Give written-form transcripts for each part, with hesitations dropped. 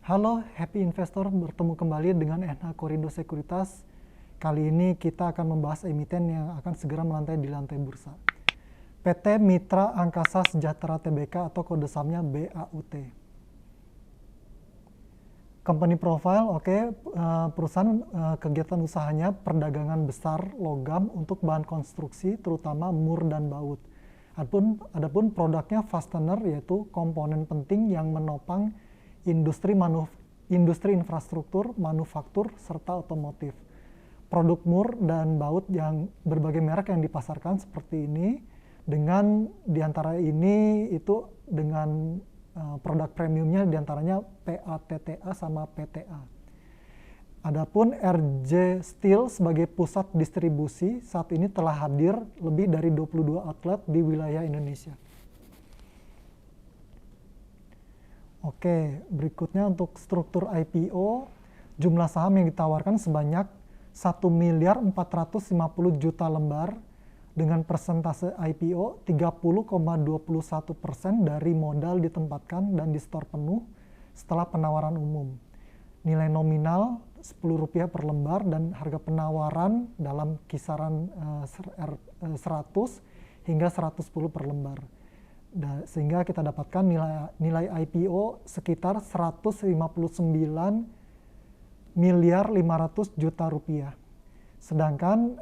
Halo Happy Investor, bertemu kembali dengan NH Korindo Sekuritas. Kali ini kita akan membahas emiten yang akan segera melantai di lantai bursa. PT Mitra Angkasa Sejahtera Tbk atau kode sahamnya BAUT. Company profile, perusahaan kegiatan usahanya perdagangan besar logam untuk bahan konstruksi terutama mur dan baut. Adapun produknya fastener yaitu komponen penting yang menopang industri infrastruktur, manufaktur, serta otomotif. Produk mur dan baut yang berbagai merek yang dipasarkan seperti ini, dengan diantara ini itu dengan produk premiumnya diantaranya PATTA sama PTA. Adapun RJ Steel sebagai pusat distribusi saat ini telah hadir lebih dari 22 outlet di wilayah Indonesia. Oke, berikutnya untuk struktur IPO, jumlah saham yang ditawarkan sebanyak 1.450 juta lembar dengan persentase IPO 30,21% dari modal ditempatkan dan di store penuh setelah penawaran umum. Nilai nominal Rp10 per lembar dan harga penawaran dalam kisaran 100 hingga 110 per lembar. Sehingga kita dapatkan nilai IPO sekitar 159.500 juta rupiah. Sedangkan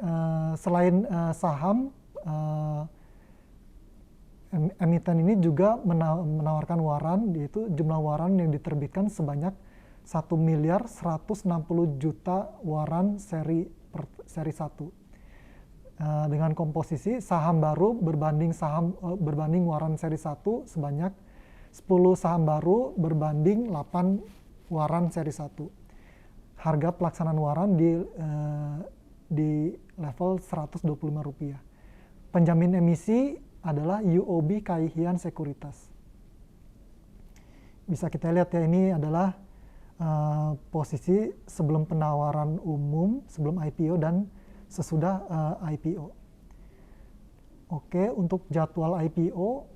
selain saham, emiten ini juga menawarkan waran, yaitu jumlah waran yang diterbitkan sebanyak 1.160 juta waran seri 1. Dengan komposisi saham baru berbanding waran seri 1 sebanyak 10 saham baru berbanding 8 waran seri 1. Harga pelaksanaan waran di level Rp125. Penjamin emisi adalah UOB Kay Hian Sekuritas. Bisa kita lihat ya, ini adalah posisi sebelum penawaran umum, sebelum IPO dan sesudah IPO. Oke, untuk jadwal IPO,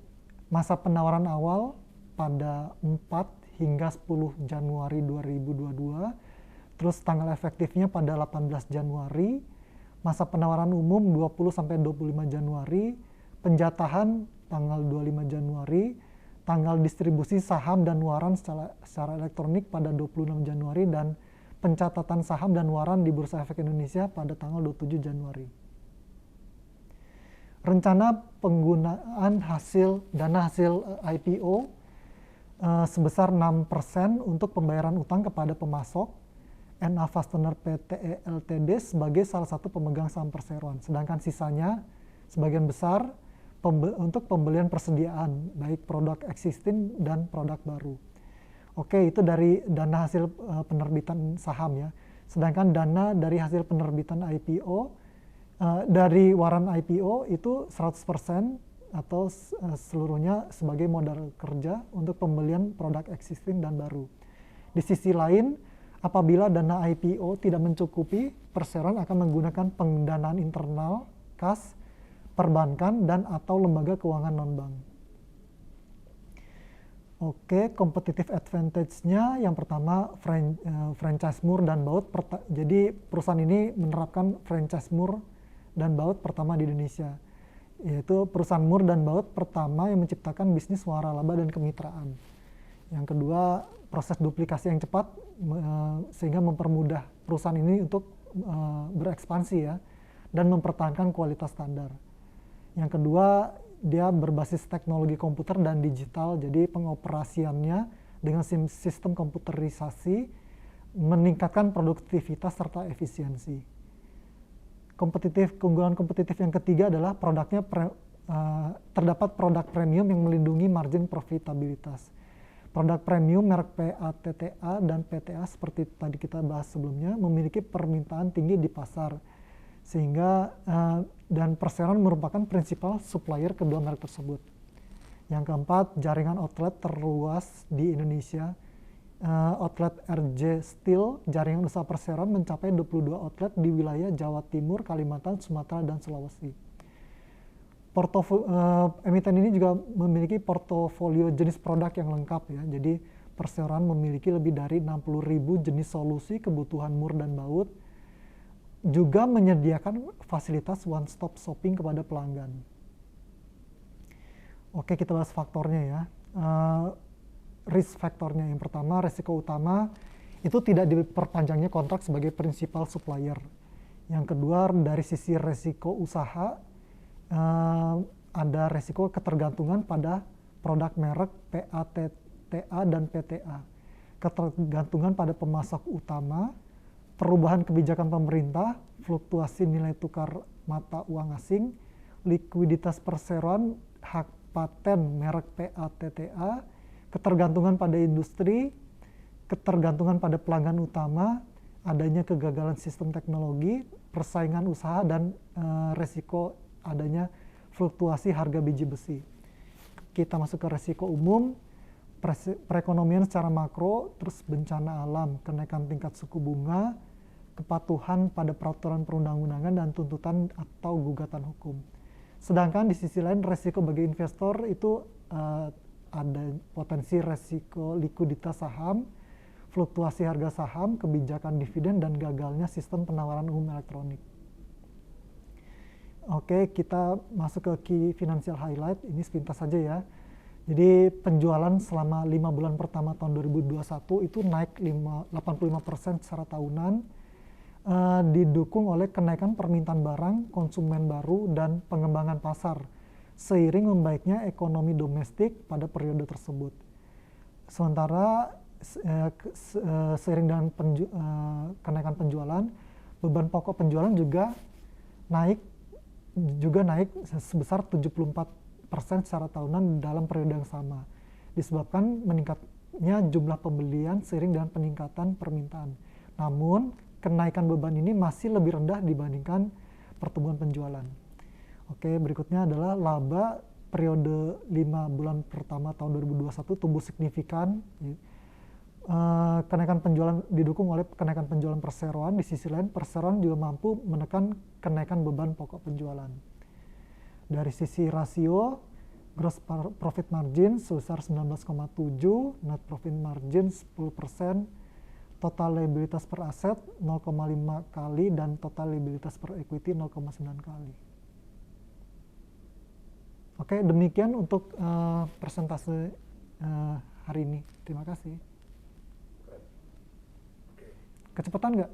masa penawaran awal pada 4 hingga 10 Januari 2022, terus tanggal efektifnya pada 18 Januari, masa penawaran umum 20 sampai 25 Januari, penjatahan tanggal 25 Januari, tanggal distribusi saham dan waran secara elektronik pada 26 Januari, dan pencatatan saham dan waran di Bursa Efek Indonesia pada tanggal 27 Januari. Rencana penggunaan dana hasil IPO sebesar 6% untuk pembayaran utang kepada pemasok NA Fastener Pte Ltd sebagai salah satu pemegang saham perseroan. Sedangkan sisanya sebagian besar untuk pembelian persediaan, baik produk existing dan produk baru. Oke, itu dari dana hasil penerbitan saham ya. Sedangkan dana dari hasil penerbitan IPO, dari waran IPO itu 100% atau seluruhnya sebagai modal kerja untuk pembelian produk existing dan baru. Di sisi lain, apabila dana IPO tidak mencukupi, perseroan akan menggunakan pendanaan internal, kas, perbankan, dan atau lembaga keuangan non-bank. Oke, competitive advantage-nya yang pertama franchise mur dan baut. Jadi perusahaan ini menerapkan franchise mur dan baut pertama di Indonesia, yaitu perusahaan mur dan baut pertama yang menciptakan bisnis waralaba dan kemitraan. Yang kedua, proses duplikasi yang cepat sehingga mempermudah perusahaan ini untuk berekspansi ya, dan mempertahankan kualitas standar. Yang kedua, dia berbasis teknologi komputer dan digital, jadi pengoperasiannya dengan sistem komputerisasi meningkatkan produktivitas serta efisiensi. Keunggulan kompetitif yang ketiga adalah produknya terdapat produk premium yang melindungi margin profitabilitas. Produk premium merek PATTA dan PTA seperti tadi kita bahas sebelumnya memiliki permintaan tinggi di pasar, sehingga dan perseroan merupakan prinsipal supplier kedua merek tersebut. Yang keempat, jaringan outlet terluas di Indonesia. Outlet RJ Steel, jaringan usaha perseroan mencapai 22 outlet di wilayah Jawa Timur, Kalimantan, Sumatera, dan Sulawesi. Emiten ini juga memiliki portofolio jenis produk yang lengkap ya. Jadi perseroan memiliki lebih dari 60.000 jenis solusi kebutuhan mur dan baut, juga menyediakan fasilitas one-stop shopping kepada pelanggan. Oke, kita bahas faktornya ya. Risk faktornya yang pertama, resiko utama itu tidak diperpanjangnya kontrak sebagai principal supplier. Yang kedua, dari sisi resiko usaha, ada resiko ketergantungan pada produk merek PATTA dan PTA. Ketergantungan pada pemasok utama, perubahan kebijakan pemerintah, fluktuasi nilai tukar mata uang asing, likuiditas perseroan, hak paten merek PATTA, ketergantungan pada industri, ketergantungan pada pelanggan utama, adanya kegagalan sistem teknologi, persaingan usaha, dan resiko adanya fluktuasi harga biji besi. Kita masuk ke resiko umum, perekonomian secara makro, terus bencana alam, kenaikan tingkat suku bunga, kepatuhan pada peraturan perundang-undangan dan tuntutan atau gugatan hukum. Sedangkan di sisi lain resiko bagi investor itu ada potensi resiko likuiditas saham, fluktuasi harga saham, kebijakan dividen, dan gagalnya sistem penawaran umum elektronik. Oke, kita masuk ke key financial highlight, ini sepintas saja ya. Jadi penjualan selama 5 bulan pertama tahun 2021 itu naik 85% secara tahunan, didukung oleh kenaikan permintaan barang, konsumen baru, dan pengembangan pasar, seiring membaiknya ekonomi domestik pada periode tersebut. Sementara seiring dengan kenaikan penjualan, beban pokok penjualan juga naik sebesar 74% secara tahunan dalam periode yang sama, disebabkan meningkatnya jumlah pembelian seiring dengan peningkatan permintaan. Namun, kenaikan beban ini masih lebih rendah dibandingkan pertumbuhan penjualan. Oke, berikutnya adalah laba periode 5 bulan pertama tahun 2021 tumbuh signifikan. Kenaikan penjualan didukung oleh kenaikan penjualan perseroan. Di sisi lain, perseroan juga mampu menekan kenaikan beban pokok penjualan. Dari sisi rasio, gross profit margin sebesar 19,7, net profit margin 10%, total liabilitas per aset 0,5 kali, dan total liabilitas per equity 0,9 kali. Oke, demikian untuk presentase hari ini. Terima kasih. Kecepatan nggak?